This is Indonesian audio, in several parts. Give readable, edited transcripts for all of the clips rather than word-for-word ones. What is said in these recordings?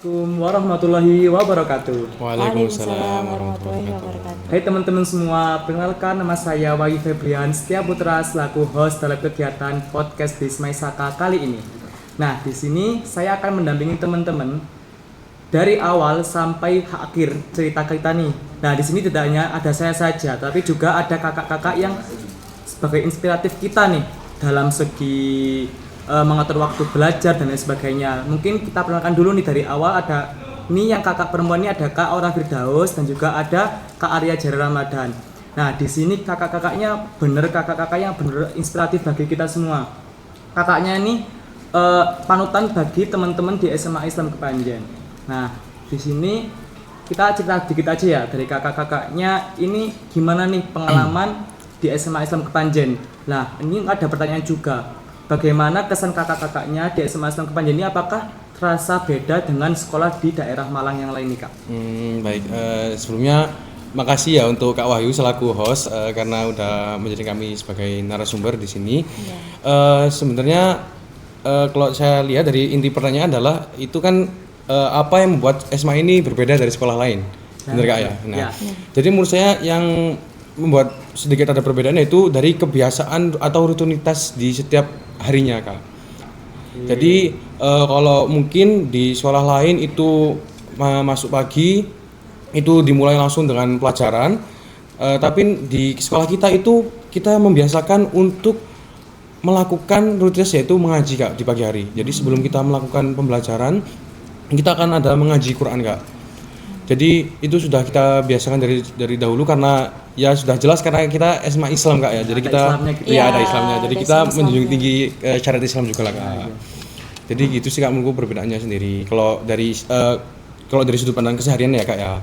Assalamualaikum warahmatullahi wabarakatuh. Waalaikumsalam warahmatullahi wabarakatuh. Hai teman-teman semua, perkenalkan nama saya Wahyu Febrian Setia Putra selaku host dalam kegiatan podcast Bismai Saka kali ini. Nah, di sini saya akan mendampingi teman-teman dari awal sampai akhir cerita kita nih. Nah, di sini tidak hanya ada saya saja, tapi juga ada kakak-kakak yang sebagai inspiratif kita nih dalam segi mengatur waktu belajar dan lain sebagainya. Mungkin kita perkenalkan dulu nih dari awal. Ada ini yang kakak perempuan ini, ada Kak Aura Firdaus dan juga ada Kak Arya Jara Ramadan. Nah, di sini kakak-kakaknya kakak-kakak yang bener inspiratif bagi kita semua. Kakaknya ini panutan bagi teman-teman di SMA Islam Kepanjen. Nah, di sini kita cerita dikit aja ya dari kakak-kakaknya ini gimana nih pengalaman di SMA Islam Kepanjen. Nah, ini ada pertanyaan juga. Bagaimana kesan kakak-kakaknya di SMA Islam Kepanjen ini, apakah terasa beda dengan sekolah di daerah Malang yang lain nih Kak? Baik, sebelumnya makasih ya untuk Kak Wahyu selaku host karena udah menjadi kami sebagai narasumber di sini. Sebenarnya kalau saya lihat dari inti pertanyaan adalah itu kan apa yang membuat SMA ini berbeda dari sekolah lain, benar Kak ya? Nah, jadi menurut saya yang membuat sedikit ada perbedaannya itu dari kebiasaan atau rutinitas di setiap harinya Kak. Jadi kalau mungkin di sekolah lain itu masuk pagi itu dimulai langsung dengan pelajaran, tapi di sekolah kita itu kita membiasakan untuk melakukan rutinitas yaitu mengaji Kak di pagi hari. Jadi sebelum kita melakukan pembelajaran kita akan ada mengaji Quran Kak. Jadi itu sudah kita biasakan dari dahulu karena ya sudah jelas karena kita SMA Islam Kak ya. Jadi kita ada Islamnya. Jadi kita menjunjung tinggi syariat Islam juga lah Kak. Jadi gitu sih Kak menurutku perbedaannya sendiri. Kalau dari sudut pandang keseharian ya Kak ya.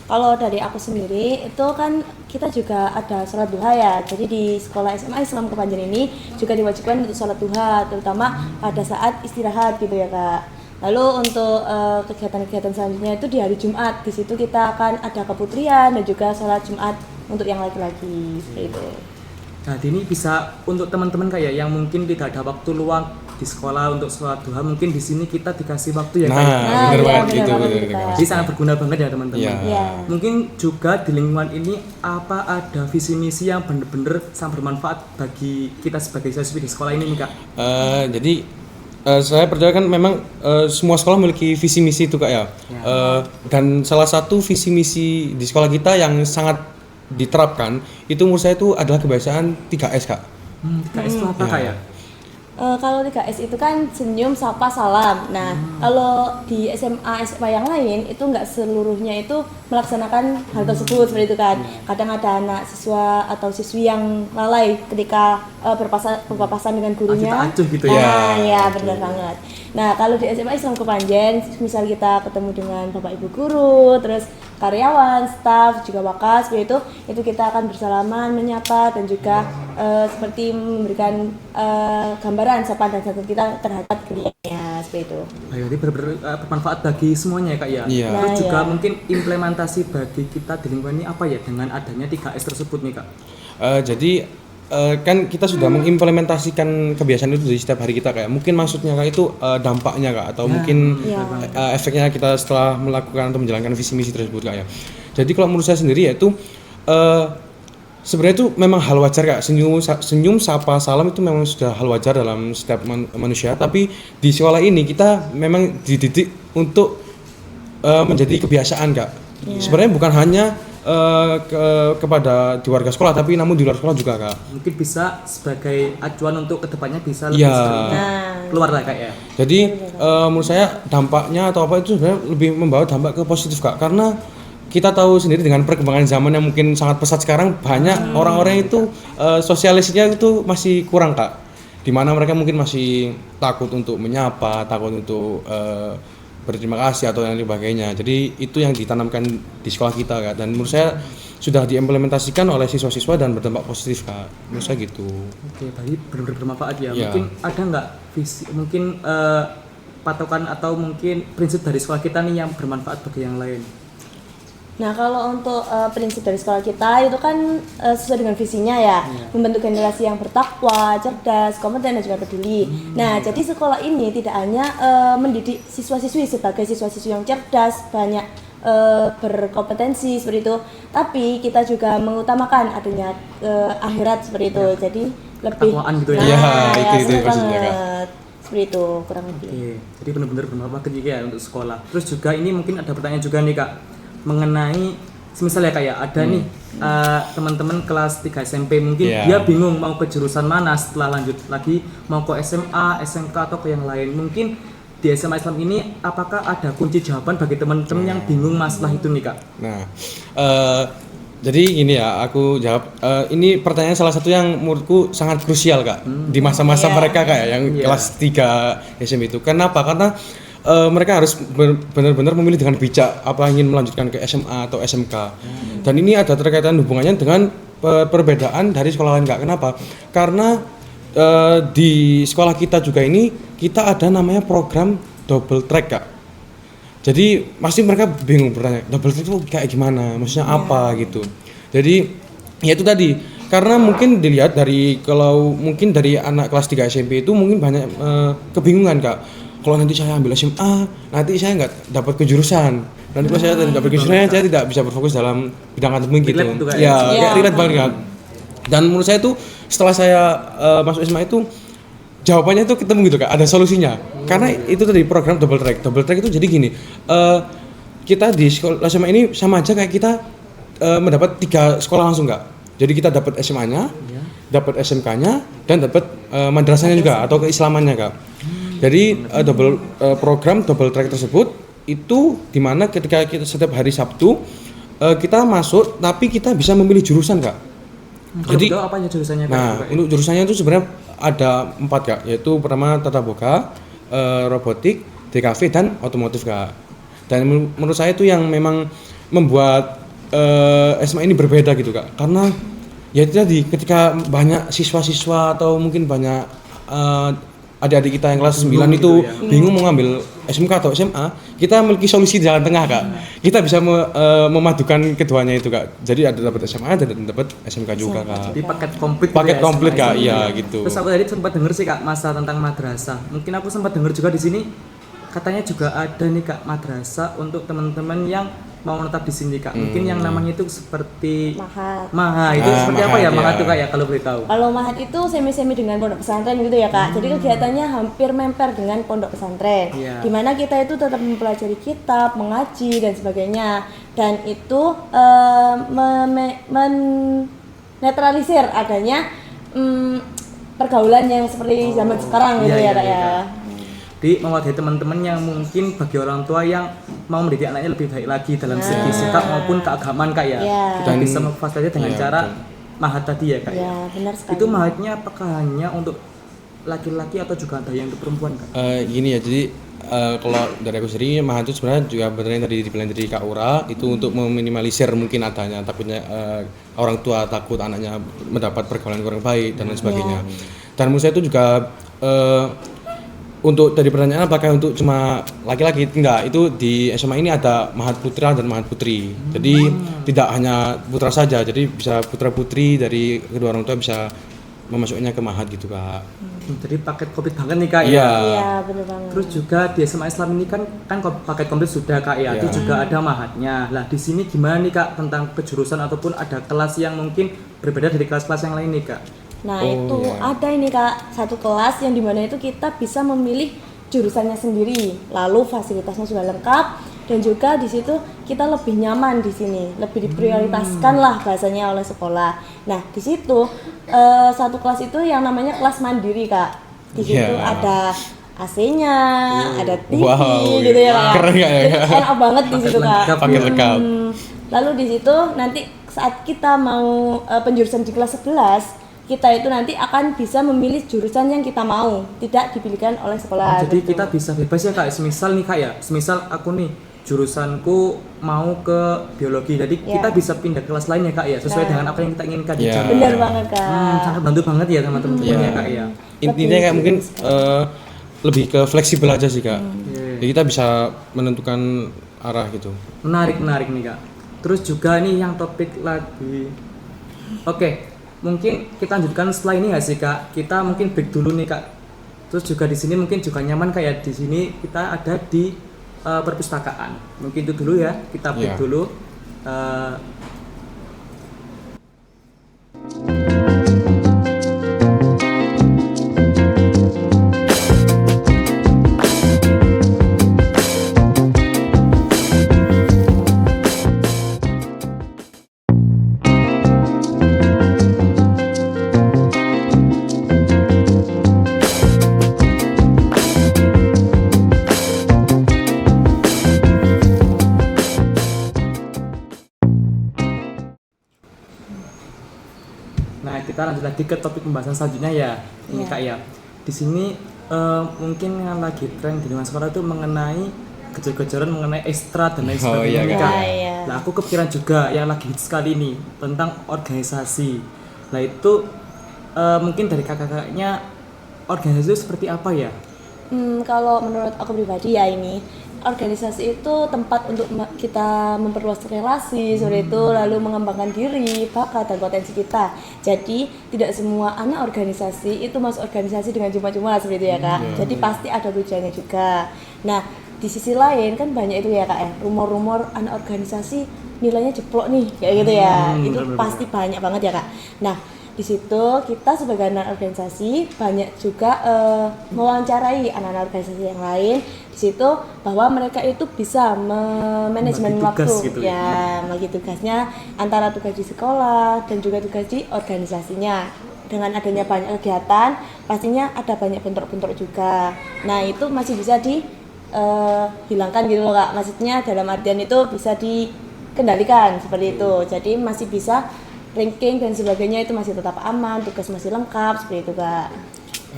Kalau dari aku sendiri itu kan kita juga ada sholat duha ya. Jadi di sekolah SMA Islam Kepanjen ini juga diwajibkan untuk sholat duha, terutama pada saat istirahat gitu ya Kak. Lalu untuk kegiatan-kegiatan selanjutnya itu di hari Jumat. Di situ kita akan ada keputrian dan juga sholat Jumat untuk yang laki-laki seperti itu. Nah, ini bisa untuk teman-teman kayak yang mungkin tidak ada waktu luang di sekolah untuk sholat duha, mungkin di sini kita dikasih waktu ya Kak. Benar banget gitu. Jadi sangat berguna banget ya teman-teman. Ya. Mungkin juga di lingkungan ini apa ada visi misi yang benar-benar sangat bermanfaat bagi kita sebagai siswi di sekolah ini nih Kak? Jadi saya percaya kan memang semua sekolah memiliki visi misi itu Kak ya. Dan salah satu visi misi di sekolah kita yang sangat diterapkan itu menurut saya itu adalah kebiasaan 3S Kak. 3S itu apa Kak ya? Kalau 3S itu kan senyum, sapa, salam. Nah, kalau di SMA yang lain itu nggak seluruhnya itu melaksanakan hal tersebut seperti itu kan. Kadang ada anak siswa atau siswi yang lalai ketika berpapasan dengan gurunya. Acuh gitu ya. Ya benar banget. Nah, kalau di SMA Islam Kepanjen, misal kita ketemu dengan Bapak Ibu guru, terus karyawan, staf, juga wakas, itu kita akan bersalaman, menyapa dan juga seperti memberikan gambaran sapa dan santun kita terhadap gurunya seperti itu. Jadi bermanfaat bagi semuanya ya Kak ya. Terus juga mungkin implementasi bagi kita di lingkungan ini apa ya dengan adanya 3S tersebut nih Kak? Jadi kan kita sudah mengimplementasikan kebiasaan itu di setiap hari kita kayak mungkin maksudnya Kak itu dampaknya Kak atau mungkin efeknya kita setelah melakukan atau menjalankan visi misi tersebut Kak ya. Jadi kalau menurut saya sendiri yaitu sebenarnya itu memang hal wajar Kak, senyum, sapa, salam itu memang sudah hal wajar dalam setiap manusia. Tapi di sekolah ini kita memang dididik untuk menjadi kebiasaan Kak. Sebenarnya bukan hanya kepada di warga sekolah tapi namun di luar sekolah juga Kak. Mungkin bisa sebagai acuan untuk kedepannya bisa lebih sering keluar lah Kak ya. Jadi menurut saya dampaknya atau apa itu sebenarnya lebih membawa dampak ke positif Kak, karena kita tahu sendiri dengan perkembangan zaman yang mungkin sangat pesat sekarang banyak orang-orang itu sosialisasinya itu masih kurang Kak, dimana mereka mungkin masih takut untuk menyapa, takut untuk berterima kasih atau yang sebagainya. Jadi itu yang ditanamkan di sekolah kita Kak, dan menurut saya sudah diimplementasikan oleh siswa-siswa dan berdampak positif Kak. Menurut saya gitu. Oke, tadi benar-benar bermanfaat ya. Mungkin ada nggak visi, mungkin patokan atau mungkin prinsip dari sekolah kita nih yang bermanfaat bagi yang lain? Nah, kalau untuk prinsip dari sekolah kita itu kan sesuai dengan visinya ya, membentuk generasi yang bertakwa, cerdas, kompeten dan juga peduli. Nah, jadi sekolah ini tidak hanya mendidik siswa-siswi sebagai siswa-siswi yang cerdas, banyak berkompetensi seperti itu, tapi kita juga mengutamakan adanya akhirat seperti itu. Jadi lebih Ketakwaan gitu ya. Iya, itu benar maksudnya, Kak. banget. Seperti itu kurang lebih. Oke, jadi benar-benar bermanfaat juga ya untuk sekolah. Terus juga ini mungkin ada pertanyaan juga nih Kak, mengenai misalnya kayak ada nih teman-teman kelas 3 SMP mungkin dia bingung mau ke jurusan mana setelah lanjut lagi mau ke SMA, SMK atau ke yang lain. Mungkin di SMA Islam ini apakah ada kunci jawaban bagi teman-teman yang bingung masalah itu nih Kak? Nah, jadi ini ya, aku jawab. Ini pertanyaan salah satu yang menurutku sangat krusial Kak di masa-masa mereka Kak ya, yang kelas 3 SMP itu. Kenapa? Karena mereka harus benar-benar memilih dengan bijak apa ingin melanjutkan ke SMA atau SMK. Dan ini ada terkaitan hubungannya dengan perbedaan dari sekolah lain Kak. Kenapa? Karena di sekolah kita juga ini kita ada namanya program double track Kak. Jadi pasti mereka bingung bertanya, double track itu kayak gimana? Maksudnya apa gitu. Jadi ya itu tadi, karena mungkin dilihat dari kalau mungkin dari anak kelas 3 SMP itu mungkin banyak kebingungan Kak. Kalau nanti saya ambil SMA, nanti saya nggak dapat kejurusan. Nanti kalau saya tidak dapat kejurusan, saya tidak bisa berfokus dalam bidang akademik gitu. Ya, kayak relate banget Kak. Dan menurut saya itu setelah saya masuk SMA itu jawabannya itu ketemu gitu Kak, ada solusinya. Karena itu tadi program double track. Double track itu jadi gini, kita di sekolah SMA ini sama aja kayak kita mendapat 3 sekolah langsung Kak. Jadi kita dapat SMA-nya, dapat SMK-nya, dan dapat madrasahnya juga atau keislamannya Kak. Jadi program double track tersebut itu dimana ketika kita setiap hari Sabtu kita masuk, tapi kita bisa memilih jurusan Kak. Jadi apa aja jurusannya Kak? Nah, untuk jurusannya itu sebenarnya ada 4 Kak, yaitu pertama tata boga, robotik, DKV dan otomotif Kak. Dan menurut saya itu yang memang membuat SMA ini berbeda gitu Kak. Karena ya itu tadi, ketika banyak siswa-siswa atau mungkin banyak adik-adik kita yang kelas 9 itu bingung mau ngambil SMK atau SMA, kita memiliki solusi di jalan tengah Kak. Kita bisa memadukan keduanya itu Kak. Jadi ada dapat SMA dan dapat SMK juga Kak. Jadi paket komplit. Paket komplit Kak, iya gitu. Terus aku tadi sempat dengar sih Kak masa tentang madrasah. Mungkin aku sempat dengar juga di sini katanya juga ada nih Kak madrasah untuk teman-teman yang mau menetap di sini Kak. Mungkin yang namanya itu seperti Mahat. Itu seperti apa ya Mahat itu Kak ya kalau boleh tahu? Kalau Mahat itu semi-semi dengan pondok pesantren gitu ya Kak. Jadi kegiatannya hampir memper dengan pondok pesantren. Dimana kita itu tetap mempelajari kitab, mengaji dan sebagainya. Dan itu menetralisir adanya pergaulan yang seperti zaman sekarang gitu ya Kak ya. Jadi mewadahi teman-teman yang mungkin bagi orang tua yang mau mendidik anaknya lebih baik lagi dalam segi sikap maupun keagamaan Kak ya. Kita bisa memfasilitasi dengan cara Mahat tadi ya Kak ya. Benar sekali. Itu Mahatnya apakah hanya untuk laki-laki atau juga ada yang untuk perempuan Kak? Gini ya, jadi kalau dari aku sendiri Mahat itu sebenarnya juga benar tadi dibilang dari Kak Ura itu untuk meminimalisir mungkin adanya takutnya orang tua takut anaknya mendapat pergaulan kurang baik dan lain sebagainya. Dan menurut saya itu juga untuk dari pertanyaan apakah untuk cuma laki-laki, enggak, itu di SMA ini ada Mahat Putra dan Mahat Putri. Jadi tidak hanya putra saja, jadi bisa putra putri dari kedua orang tua bisa memasuknya ke Mahat gitu Kak. Jadi paket komplit banget nih Kak ya. Iya, benar banget. Terus juga di SMA Islam ini kan paket komplit sudah Kak ya. Itu juga ada Mahatnya. Lah di sini gimana nih Kak tentang kejurusan ataupun ada kelas yang mungkin berbeda dari kelas-kelas yang lain nih Kak? Nah ada ini Kak, satu kelas yang dimana itu kita bisa memilih jurusannya sendiri, lalu fasilitasnya sudah lengkap dan juga di situ kita lebih nyaman di sini, lebih diprioritaskan lah bahasanya oleh sekolah. Nah di situ satu kelas itu yang namanya kelas mandiri Kak. Di situ ada AC-nya, ada TV gitu ya Kak. Keren gak ya? Jadi enak banget di situ Kak. Paket lengkap. Lalu di situ nanti saat kita mau penjurusan di kelas 11 kita itu nanti akan bisa memilih jurusan yang kita mau, tidak dipilihkan oleh sekolah. Jadi kita bisa bebas ya Kak, semisal nih Kak ya, semisal aku nih jurusanku mau ke biologi, jadi kita bisa pindah ke kelas lain ya Kak ya, sesuai dengan apa yang kita inginkan. Benar banget Kak. Sangat bantu banget ya teman-teman ya Kak ya. Intinya kayak mungkin lebih ke fleksibel aja sih Kak. Jadi kita bisa menentukan arah gitu. Menarik nih Kak. Terus juga nih yang topik lagi. Oke, mungkin kita lanjutkan setelah ini nggak sih Kak? Kita mungkin break dulu nih Kak. Terus juga di sini mungkin juga nyaman kayak di sini kita ada di perpustakaan. Mungkin itu dulu ya. Kita break Iya. dulu. Nah, kita lanjut lagi ke topik pembahasan selanjutnya ya. Ini Iya. Kak ya. Di sini mungkin yang lagi tren di lingkungan sekolah itu mengenai kejar-kejaran mengenai ekstra dan lain Oh, sebagainya iya, nih, Kak. Kak. Iya. Nah, aku kepikiran juga yang lagi hits sekali ini tentang organisasi. Nah, itu mungkin dari kakak-kakaknya organisasi itu seperti apa ya? Kalau menurut aku pribadi ya ini organisasi itu tempat untuk kita memperluas relasi seperti itu, lalu mengembangkan diri, bakat dan potensi kita. Jadi tidak semua anak organisasi itu masuk organisasi dengan cuma-cuma seperti itu ya Kak. Jadi pasti ada tujuannya juga. Nah di sisi lain kan banyak itu ya Kak ya, rumor-rumor anak organisasi nilainya jeblok nih kayak gitu ya. Itu bener-bener. pasti banyak banget ya Kak. Nah di situ kita sebagai anak organisasi banyak juga mewawancarai anak-anak organisasi yang lain di situ bahwa mereka itu bisa manajemen Bagi tugas waktu gitu ya, bagi tugasnya antara tugas di sekolah dan juga tugas di organisasinya. Dengan adanya banyak kegiatan pastinya ada banyak bentrok-bentrok juga. Nah itu masih bisa dihilangkan gitu loh Kak, maksudnya dalam artian itu bisa dikendalikan seperti itu, jadi masih bisa ranking dan sebagainya itu masih tetap aman, tugas masih lengkap seperti itu Kak.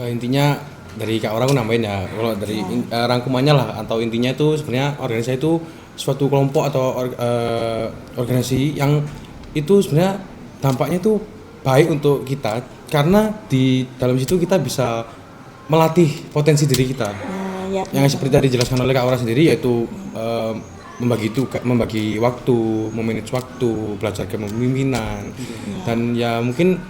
Intinya dari Kak Aura aku nambahin ya, kalau dari rangkumannya lah atau intinya itu sebenarnya organisasi itu suatu kelompok atau organisasi yang itu sebenarnya dampaknya itu baik untuk kita karena di dalam situ kita bisa melatih potensi diri kita. Nah, ya. Yang seperti tadi dijelaskan oleh Kak Aura sendiri yaitu membagi waktu, memanage waktu, belajar kepemimpinan dan ya mungkin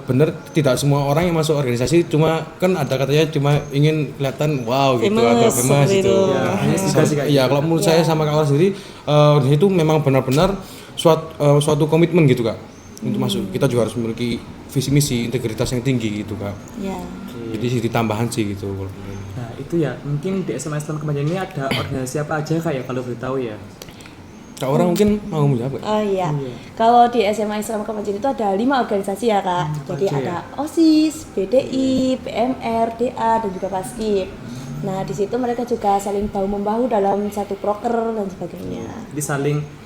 bener tidak semua orang yang masuk organisasi cuma kan ada katanya cuma ingin kelihatan wow gitu atau Famous, famous seperti gitu. itu. Ya, hanya juga sih, Kak. Iya, kalau menurut saya sama Kak Aura sendiri itu memang benar-benar suatu komitmen gitu Kak untuk masuk. Kita juga harus memiliki visi misi, integritas yang tinggi gitu Kak. Ya. Jadi sisi tambahan sih gitu kalau menurut. Nah, itu ya. Mungkin di SMA Islam Kepanjen ini ada organisasi apa aja Kak ya kalau boleh tahu ya? Kak Aura mungkin mau menjawab. Oh iya. Kalau di SMA Islam Kepanjen itu ada 5 organisasi ya Kak. Jadi aja ada OSIS, BDI, PMR, DA dan juga Paskib. Nah di situ mereka juga saling bahu membahu dalam satu proker dan sebagainya. Jadi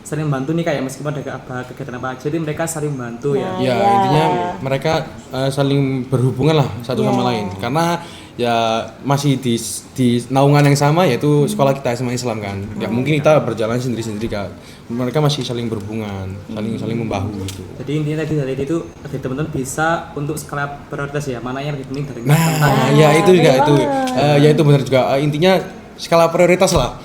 saling bantu nih kayak meskipun ada kegiatan apa aja, jadi mereka saling bantu ya. Nah, Ya iya. intinya mereka saling berhubungan lah satu sama lain karena ya masih di naungan yang sama yaitu sekolah kita SMA Islam kan. Ya mungkin kita berjalan sendiri-sendiri Kak. Mereka masih saling berhubungan, saling membahu gitu. Jadi intinya tadi dari itu teman-teman bisa untuk skala prioritas ya, mana yang lebih penting dari Nah, ya itu juga itu. Ya itu benar juga. Intinya skala prioritas lah.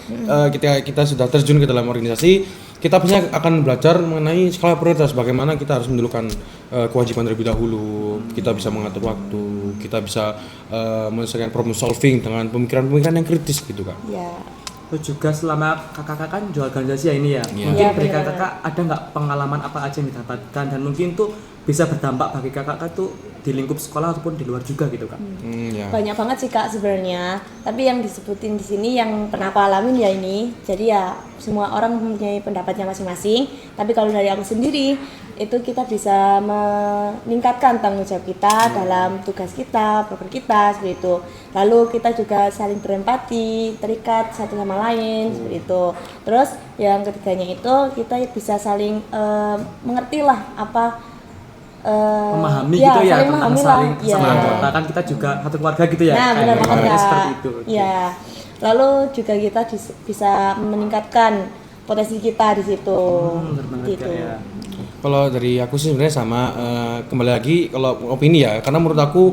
Kita sudah terjun ke dalam organisasi, kita biasanya akan belajar mengenai skala prioritas. Bagaimana kita harus mendulukan kewajiban terlebih dahulu. Kita bisa mengatur waktu. Kita bisa menyelesaikan problem solving dengan pemikiran-pemikiran yang kritis gitu Kak. Ya. Terus juga selama kakak-kakak kan jual organisasi ya ini ya. Iya. Mungkin Iya, dari benar. kakak-kakak ada nggak pengalaman apa aja yang didapatkan dan mungkin tuh bisa berdampak bagi kakak-kakak tuh di lingkup sekolah ataupun di luar juga gitu Kak. Ya. Banyak banget sih Kak sebenarnya. Tapi yang disebutin di sini yang pernah aku alamin ya ini. Jadi ya semua orang mempunyai pendapatnya masing-masing. Tapi kalau dari aku sendiri itu kita bisa meningkatkan tanggung jawab kita dalam tugas kita, program kita seperti itu. Lalu kita juga saling berempati, terikat satu sama lain seperti itu. Terus yang ketiganya itu kita bisa saling mengerti lah apa Memahami ya, gitu ya saling tentang memahami saling lah. sama Ya. anggota kan kita juga satu keluarga gitu ya. Nah, kayak benar banget keluarga Kak. seperti itu. Ya. Lalu juga kita bisa meningkatkan potensi kita di situ. Benar banget Gitu. Kak ya. Kalau dari aku sih sebenarnya sama kembali lagi kalau opini ya karena menurut aku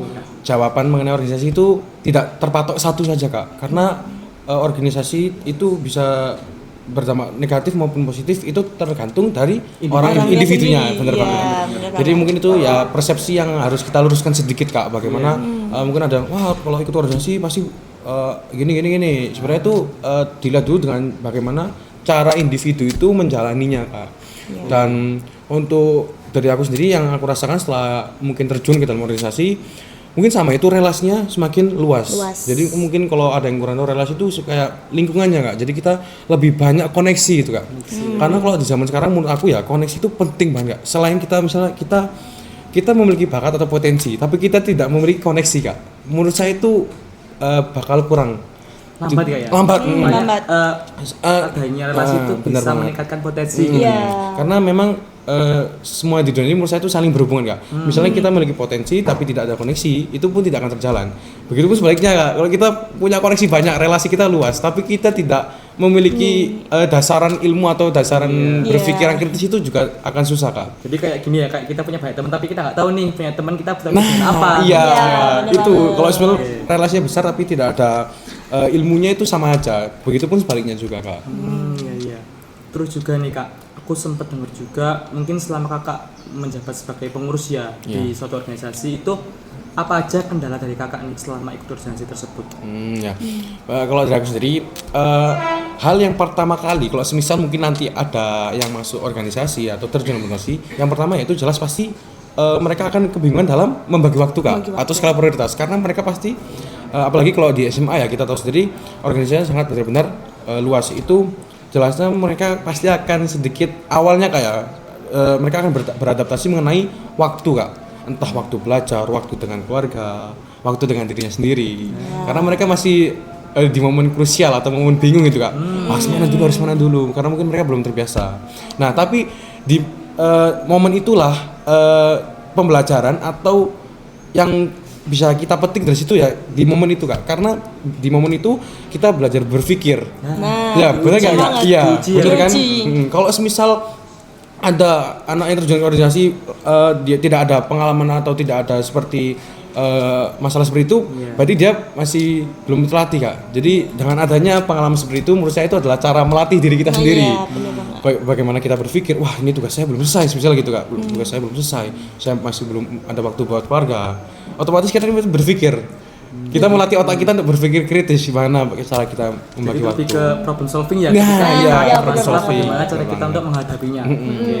jawaban mengenai organisasi itu tidak terpatok satu saja Kak karena organisasi itu bisa berdampak negatif maupun positif itu tergantung dari Orangnya orang individunya, sendiri. benar Iya, banget. benar Jadi banget. mungkin itu ya persepsi yang harus kita luruskan sedikit Kak, bagaimana mungkin ada wah kalau ikut organisasi pasti gini. Sebenarnya itu dilihat dulu dengan bagaimana cara individu itu menjalaninya Kak. Dan untuk dari aku sendiri yang aku rasakan setelah mungkin terjun ke dalam organisasi, mungkin sama itu relasinya semakin luas. Jadi mungkin kalau ada yang kurang tahu relasi itu kayak lingkungannya Kak. Jadi kita lebih banyak koneksi gitu Kak. Karena kalau di zaman sekarang menurut aku ya koneksi itu penting banget Kak. Selain kita misalnya kita memiliki bakat atau potensi, tapi kita tidak memiliki koneksi Kak. Menurut saya itu bakal kurang Lambat ya? Lambat. Lambat. Adanya relasi itu benar bisa banget. meningkatkan potensi. Iya. Karena memang semua di dunia ini menurut saya itu saling berhubungan Kak. Misalnya kita memiliki potensi tapi tidak ada koneksi, itu pun tidak akan terjalan. Begitupun sebaliknya Kak. Kalau kita punya koneksi banyak, relasi kita luas, tapi kita tidak memiliki dasaran ilmu atau dasaran berpikiran kritis, itu juga akan susah Kak. Jadi kayak gini ya, kayak kita punya banyak teman tapi kita nggak tahu nih punya teman kita punya apa. Iya, bener itu banget. kalau sebenarnya relasinya besar tapi tidak ada ilmunya itu sama aja. Begitupun sebaliknya juga Kak. Iya. Terus juga nih Kak, aku sempat dengar juga mungkin selama Kakak menjabat sebagai pengurus ya di suatu organisasi itu apa aja kendala dari Kakak nih selama ikut organisasi tersebut? Kalau dari aku sendiri, hal yang pertama kali kalau semisal mungkin nanti ada yang masuk organisasi atau terjun organisasi, yang pertama yaitu jelas pasti mereka akan kebingungan dalam membagi waktu Kak, atau skala prioritas, karena mereka pasti apalagi kalau di SMA ya kita tahu sendiri organisasinya sangat benar-benar luas. Itu jelasnya mereka pasti akan sedikit awalnya kayak mereka akan beradaptasi mengenai waktu Kak, entah waktu belajar, waktu dengan keluarga, waktu dengan dirinya sendiri, karena mereka masih di momen krusial atau momen bingung gitu Kak. Harus mana dulu karena mungkin mereka belum terbiasa. Nah tapi di momen itulah pembelajaran atau yang bisa kita petik dari situ ya di momen itu Kak, karena di momen itu kita belajar berpikir. Ya benar nggak Kak? Iya benar kan. Kalau semisal ada anak yang terjun ke organisasi dia tidak ada pengalaman atau tidak ada seperti masalah seperti itu, berarti dia masih belum terlatih Kak. Jadi dengan adanya pengalaman seperti itu menurut saya itu adalah cara melatih diri kita sendiri. Bagaimana kita berpikir, wah ini tugas saya belum selesai, misalnya gitu Kak. Tugas saya belum selesai, saya masih belum ada waktu buat keluarga. Otomatis kita berpikir, kita melatih otak kita untuk berpikir kritis gimana cara kita membagi Jadi waktu. lebih ke problem solving ya, Nah, ketika iya, ada problem masalah solving. bagaimana cara kita Betul untuk menghadapinya. Oke.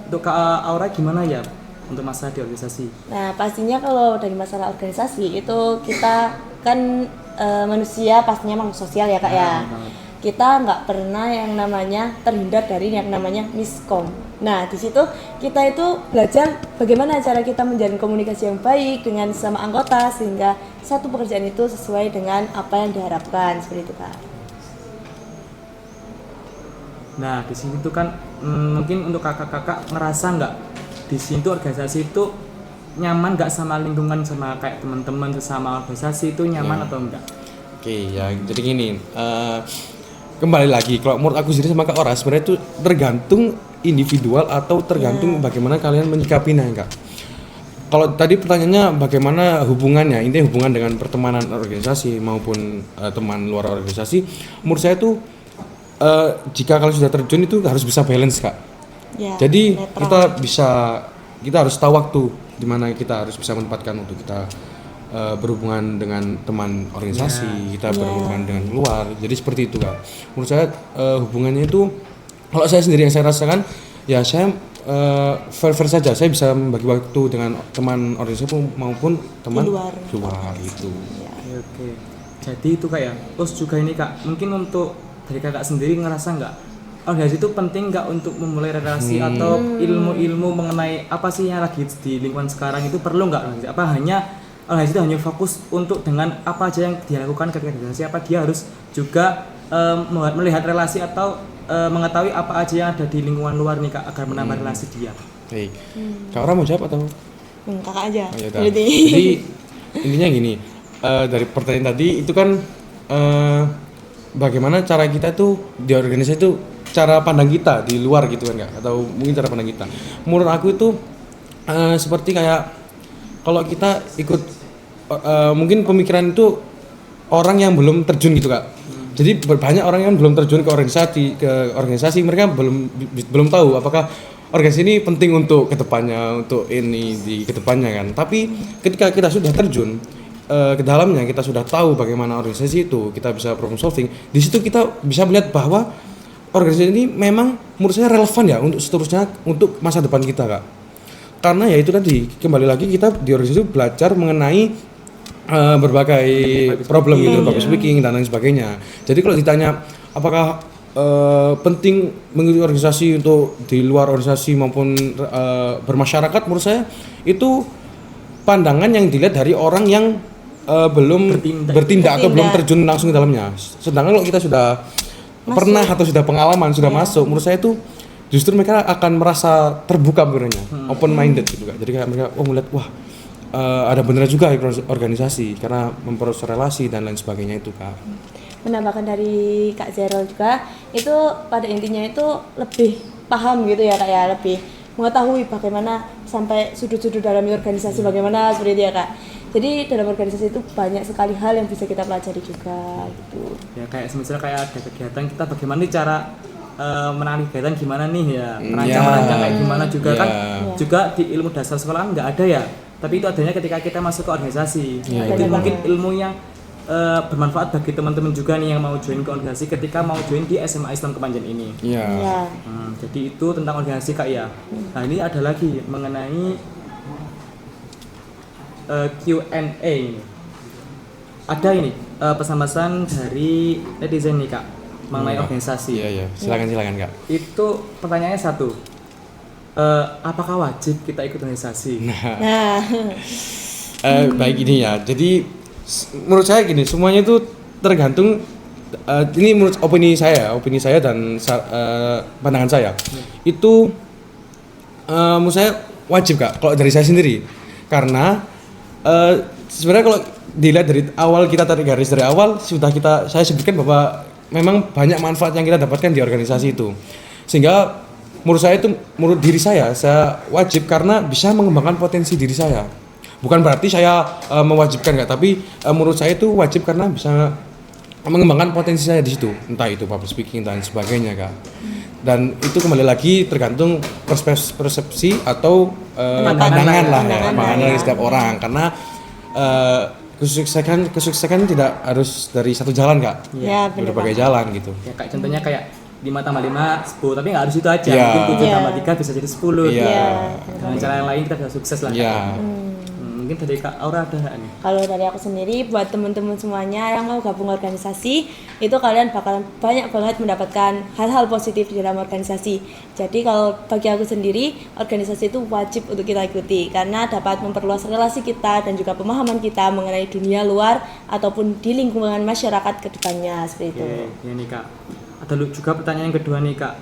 Untuk Kak Aura gimana ya untuk masalah di organisasi? Nah, pastinya kalau dari masalah organisasi itu kita kan manusia pastinya makhluk sosial ya Kak ya. Kita nggak pernah yang namanya terhindar dari yang namanya miskom. Nah, di situ kita itu belajar bagaimana cara kita menjalin komunikasi yang baik dengan sesama anggota sehingga satu pekerjaan itu sesuai dengan apa yang diharapkan, seperti itu Kak. Nah, di sini tuh kan mungkin untuk kakak-kakak ngerasa nggak di sini tuh organisasi itu nyaman nggak sama lingkungan, sama kayak teman-teman sesama organisasi itu nyaman atau enggak? Oke, ya jadi gini, kembali lagi kalau menurut aku sendiri sama Kak Ora sebenarnya itu tergantung individual atau tergantung bagaimana kalian menyikapinya Kak. Kalau tadi pertanyaannya bagaimana hubungannya, intinya hubungan dengan pertemanan organisasi maupun teman luar organisasi, menurut saya itu jika kalian sudah terjun itu harus bisa balance Kak. Ya, Jadi netral. kita harus tahu waktu di mana kita harus bisa menempatkan untuk kita berhubungan dengan teman organisasi, kita berhubungan dengan luar. Jadi seperti itu Kak. Menurut saya hubungannya itu kalau saya sendiri yang saya rasakan ya saya fair saja. Saya bisa membagi waktu dengan teman organisasi maupun teman luar itu. Oke. Jadi itu Kak ya. Terus juga ini Kak, mungkin untuk dari kakak sendiri ngerasa nggak organisasi itu penting nggak untuk memulai relasi atau ilmu-ilmu mengenai apa sih yang lagi di lingkungan sekarang itu perlu nggak organisasi? Apa hanya organisasi itu hanya fokus untuk dengan apa aja yang dia lakukan ketika di organisasi, apa dia harus juga melihat relasi atau mengetahui apa aja yang ada di lingkungan luar nih Kak agar menambah relasi dia? Baik. Kak Ora mau jawab atau? Kakak aja. Oh, ya udah. Jadi intinya gini, dari pertanyaan tadi itu kan bagaimana cara kita tuh di organisasi itu cara pandang kita di luar gitu kan Kak, atau mungkin cara pandang kita. Menurut aku itu seperti kayak kalau kita ikut mungkin pemikiran itu orang yang belum terjun gitu Kak. Jadi banyak orang yang belum terjun ke organisasi mereka belum tahu apakah organisasi ini penting untuk kedepannya, untuk ini di kedepannya kan. Tapi ketika kita sudah terjun ke dalamnya, kita sudah tahu bagaimana organisasi itu, kita bisa problem solving. Di situ kita bisa melihat bahwa organisasi ini memang menurut saya relevan ya untuk seterusnya, untuk masa depan kita Kak. Karena ya itu tadi, kembali lagi kita di organisasi itu belajar mengenai berbagai problem gitu, public speaking dan lain sebagainya. Jadi kalau ditanya apakah penting mengikuti organisasi untuk di luar organisasi maupun bermasyarakat, menurut saya itu pandangan yang dilihat dari orang yang belum bertindak atau belum terjun langsung ke dalamnya. Sedangkan kalau kita sudah pernah atau sudah pengalaman, sudah masuk, menurut saya itu justru mereka akan merasa terbuka sebenarnya, open minded gitu Kak. Jadi kayak mereka melihat wah ada benar juga organisasi karena memperluas relasi dan lain sebagainya itu Kak. Menambahkan dari Kak Zerol juga, itu pada intinya itu lebih paham gitu ya Kak ya, lebih mengetahui bagaimana sampai sudut-sudut dalam organisasi bagaimana seperti itu ya Kak. Jadi dalam organisasi itu banyak sekali hal yang bisa kita pelajari juga gitu. Ya kayak misalnya kayak ada kegiatan kita bagaimana nih cara menangani kegiatan gimana nih ya, merancang kayak gimana juga kan. Juga di ilmu dasar sekolah kan nggak ada ya. Tapi itu adanya ketika kita masuk ke organisasi. Itu mungkin ilmu yang bermanfaat bagi teman-teman juga nih yang mau join ke organisasi ketika mau join di SMA Islam Kepanjen ini. Jadi itu tentang organisasi Kak ya. Nah ini ada lagi mengenai Q&A ini. Ada ini pesan-pesan dari netizen nih Kak mengenai organisasi. Iya. Silakan Kak. Itu pertanyaannya satu. Apakah wajib kita ikut organisasi? Nah. Baik ini ya. Jadi menurut saya gini, semuanya itu tergantung. Ini menurut opini saya dan pandangan saya. Itu menurut saya wajib Kak. Kalau dari saya sendiri, karena sebenarnya kalau dilihat dari awal, kita tarik garis dari awal sudah saya sebutkan bahwa memang banyak manfaat yang kita dapatkan di organisasi itu. Sehingga menurut diri saya wajib karena bisa mengembangkan potensi diri saya. Bukan berarti saya mewajibkan Kak, tapi menurut saya itu wajib karena bisa mengembangkan potensi saya di situ. Entah itu public speaking dan sebagainya Kak. Dan itu kembali lagi tergantung persepsi atau pandangan dari setiap orang. Karena kesuksesan tidak harus dari satu jalan Kak. Berbagai jalan gitu. Ya kayak contohnya kayak 5 tambah 5 10, tapi nggak harus itu aja. Mungkin 7 tambah 3 bisa jadi 10. Dengan cara yang lain kita bisa sukses lah. Mungkin dari Kak Aura ada nggak nih? Kalau dari aku sendiri, buat teman-teman semuanya yang mau gabung organisasi, itu kalian bakalan banyak banget mendapatkan hal-hal positif di dalam organisasi. Jadi kalau bagi aku sendiri, organisasi itu wajib untuk kita ikuti karena dapat memperluas relasi kita dan juga pemahaman kita mengenai dunia luar ataupun di lingkungan masyarakat ke depannya seperti itu. Oke, ini Kak. Ada juga pertanyaan yang kedua nih Kak.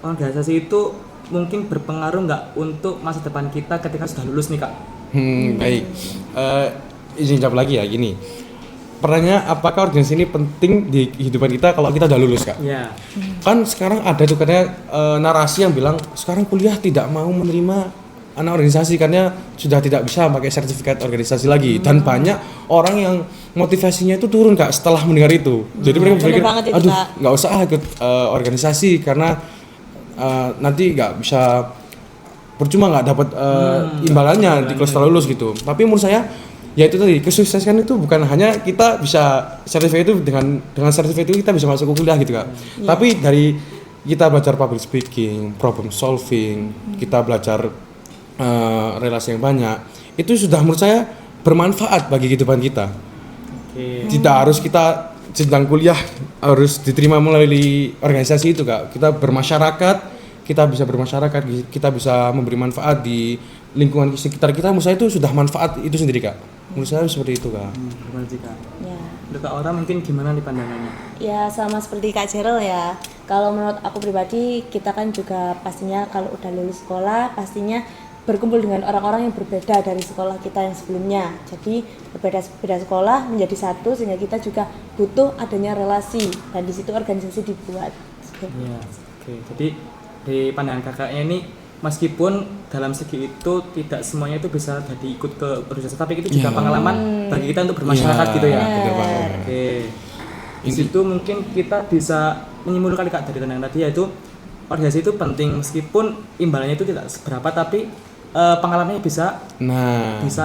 Organisasi itu mungkin berpengaruh nggak untuk masa depan kita ketika sudah lulus nih Kak? Baik. Izin jawab lagi ya gini. Pertanyaannya apakah organisasi ini penting di kehidupan kita kalau kita udah lulus Kak? Iya. Kan sekarang ada tuh katanya narasi yang bilang sekarang kuliah tidak mau menerima anak organisasi karena sudah tidak bisa pakai sertifikat organisasi lagi dan banyak orang yang motivasinya itu turun Kak setelah mendengar itu. Jadi mereka berpikir aduh nggak usah ikut organisasi karena nanti nggak bisa, percuma nggak dapat imbalannya di kelas lulus gitu. Tapi menurut saya ya itu tadi, kesuksesan itu bukan hanya kita bisa sertifikat itu dengan sertifikat itu kita bisa masuk kuliah gitu Kak. Tapi dari kita belajar public speaking, problem solving, kita belajar relasi yang banyak, itu sudah menurut saya bermanfaat bagi kehidupan kita. Tidak harus kita sedang kuliah harus diterima melalui organisasi itu Kak. Kita bermasyarakat, kita bisa bermasyarakat, kita bisa memberi manfaat di lingkungan sekitar kita. Menurut saya itu sudah manfaat itu sendiri Kak. Menurut saya seperti itu Kak. Untuk Kak Aura mungkin gimana nih pandangannya? Ya sama seperti Kak Cheryl ya. Kalau menurut aku pribadi, kita kan juga pastinya kalau udah lulus sekolah pastinya berkumpul dengan orang-orang yang berbeda dari sekolah kita yang sebelumnya. Jadi berbeda sekolah menjadi satu sehingga kita juga butuh adanya relasi dan di situ organisasi dibuat. Jadi di pandangan kakaknya ini meskipun dalam segi itu tidak semuanya itu bisa jadi ikut ke organisasi, tapi itu juga pengalaman bagi kita untuk bermasyarakat gitu ya. Di situ mungkin kita bisa menyimpulkan Kak dari yang tadi, yaitu organisasi itu penting meskipun imbalannya itu tidak seberapa, tapi pengalamannya bisa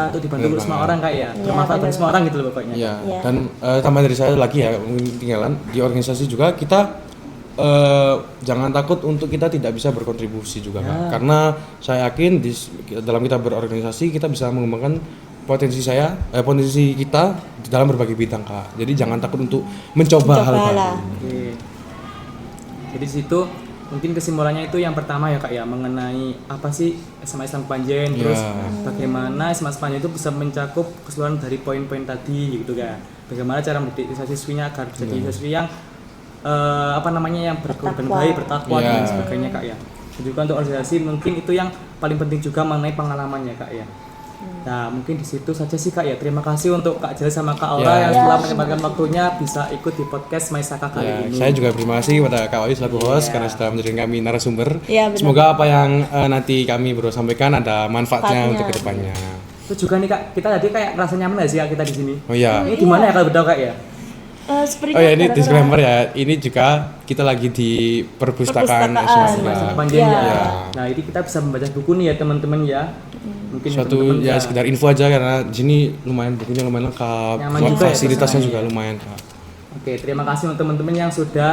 untuk dibantu benar semua banget. orang Kak ya, bermanfaat bagi semua orang gitu loh pokoknya. Ya, Iya. dan tambah dari saya lagi ya, mungkin tinggalan di organisasi juga kita jangan takut untuk kita tidak bisa berkontribusi juga Kak. Karena saya yakin dalam kita berorganisasi kita bisa mengembangkan potensi kita di dalam berbagai bidang Kak. Jadi jangan takut untuk mencoba hal baru. lah. Oke. Jadi di situ mungkin kesimpulannya itu yang pertama ya Kak ya, mengenai apa sih SMA Islam Kepanjen, terus bagaimana SMA Kepanjen itu bisa mencakup keseluruhan dari poin-poin tadi gitu kan. Bagaimana cara mendidik siswinya agar bisa jadi siswi yang yang berkorban baik, bertakwa dan sebagainya Kak ya. Dan juga untuk organisasi mungkin itu yang paling penting juga mengenai pengalamannya Kak ya. Nah mungkin di situ saja sih Kak ya. Terima kasih untuk Kak Jel sama Kak Aura yang telah menyempatkan waktunya bisa ikut di podcast Maisaka kali ini. Saya juga terima kasih kepada Kak Wahyu selaku host karena sudah menjadikan kami narasumber. Iya, benar. Semoga apa yang nanti kami baru sampaikan ada manfaatnya untuk kedepannya. Itu juga nih Kak, kita tadi kayak ngerasa nyaman gak sih Kak kita di sini? Oh iya. Ini di mana ya kalau berdua Kak ya? Seperti Oh ya, ini disclaimer ya. Ini juga kita lagi di perpustakaan Perpustakaan. SMA. Kepanjen ya. Iya. Nah ini kita bisa membaca buku nih ya teman-teman ya. Mungkin Suatu teman-teman ya bisa- sekedar info aja karena di sini lumayan bukunya lumayan lengkap. Nyaman juga ya Fasilitasnya suasananya. juga lumayan Kak. Oke, terima kasih untuk teman-teman yang sudah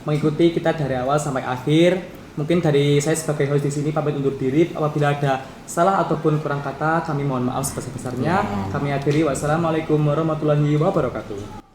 mengikuti kita dari awal sampai akhir. Mungkin dari saya sebagai host di sini pamit undur diri. Apabila ada salah ataupun kurang kata, kami mohon maaf sebesar-besarnya. Kami akhiri. Wassalamualaikum warahmatullahi wabarakatuh.